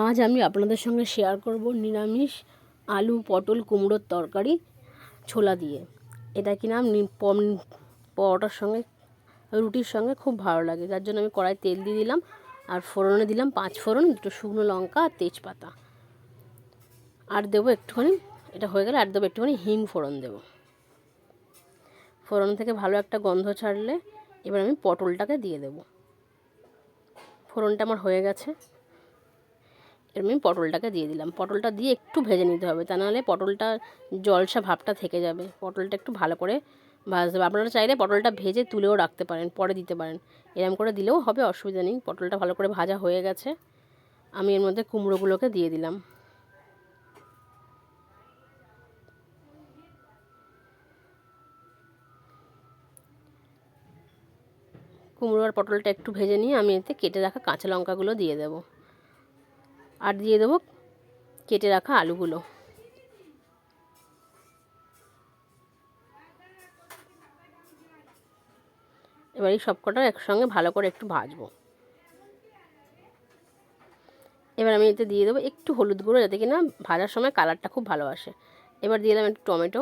আজ আমি আপনাদের সঙ্গে শেয়ার করব নিরামিষ আলু পটল কুমড়োর তরকারি ছোলা দিয়ে। এটা কিনা পরোটার সঙ্গে রুটির সঙ্গে খুব ভালো লাগে। যার জন্য আমি কড়াই তেল দিয়ে দিলাম আর ফোড়নে দিলাম 5 ফোড়ন, 2 শুকনো লঙ্কা আর তেজপাতা। আর দেবো একটুখানি, এটা হয়ে গেলে আর দেবো একটুখানি হিং ফোড়ন দেবো। ফোড়ন থেকে ভালো একটা গন্ধ ছাড়লে এবার আমি পটলটাকে দিয়ে দেবো। ফোড়নটা আমার হয়ে গেছে, এর আমি পটলটাকে দিয়ে দিলাম। পটলটা দিয়ে একটু ভেজে নিতে হবে, তা নাহলে পটলটা জলসা ভাবটা থেকে যাবে। পটলটা একটু ভালো করে ভাজতে হবে। আপনারা চাইলে পটলটা ভেজে তুলেও রাখতে পারেন, পরে দিতে পারেন, এরম করে দিলেও হবে, অসুবিধা নেই। পটলটা ভালো করে ভাজা হয়ে গেছে, আমি এর মধ্যে কুমড়োগুলোকে দিয়ে দিলাম। কুমড়ো আর পটলটা একটু ভেজে নিয়ে আমি এতে কেটে রাখা কাঁচা লঙ্কাগুলো দিয়ে দেবো, আর দিয়ে দেবো কেটে রাখা আলুগুলো। এবার এই সবকটা একসঙ্গে ভালো করে একটু ভাজবো। এবার আমি এতে দিয়ে দেবো একটু হলুদ গুঁড়ো, যাতে কিনা ভাজার সময় কালারটা খুব ভালো আসে। এবার দিয়ে দিলাম একটু টমেটো।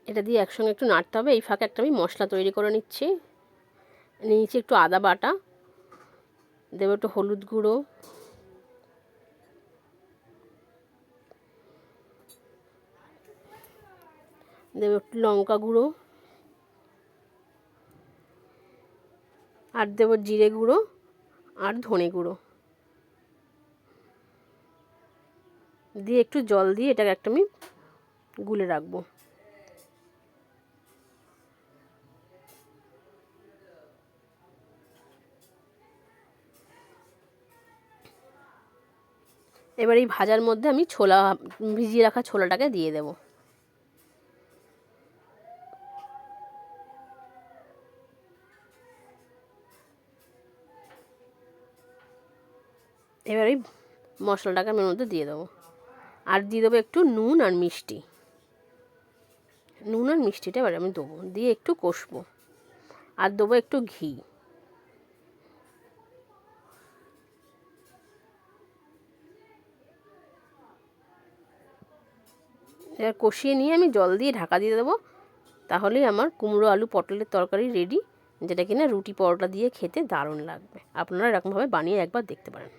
এটা দিয়ে একসঙ্গে একটু নাড়তে হবে। এই ফাঁকে একটা আমি মশলা তৈরি করে নিচ্ছি। নিয়েছি একটু আদা বাটা, দেবো একটু হলুদ গুঁড়ো, দেবো একটু লঙ্কা গুঁড়ো, আর দেবো জিরে গুঁড়ো আর ধনে গুঁড়ো। দিয়ে একটু জল দিয়ে এটাকে একটা আমি গুলে রাখবো। এবার এই ভাজার মধ্যে আমি ভিজিয়ে রাখা ছোলাটাকে দিয়ে দেব। এবার এই মশলাটাকে আমি এর মধ্যে দিয়ে দেবো, আর দিয়ে দেবো একটু নুন আর মিষ্টি। নুন আর মিষ্টিটা এবার আমি দেবো, দিয়ে একটু কষবো, আর দেবো একটু ঘি। এবার কষিয়ে নিয়ে আমি জল দিয়ে ঢাকা দিয়ে দেবো। তাহলেই আমার কুমড়ো আলু পটলের তরকারি রেডি, যেটা কিনা রুটি পরোটা দিয়ে খেতে দারুণ লাগবে। আপনারা এরকমভাবে বানিয়ে একবার দেখতে পারেন।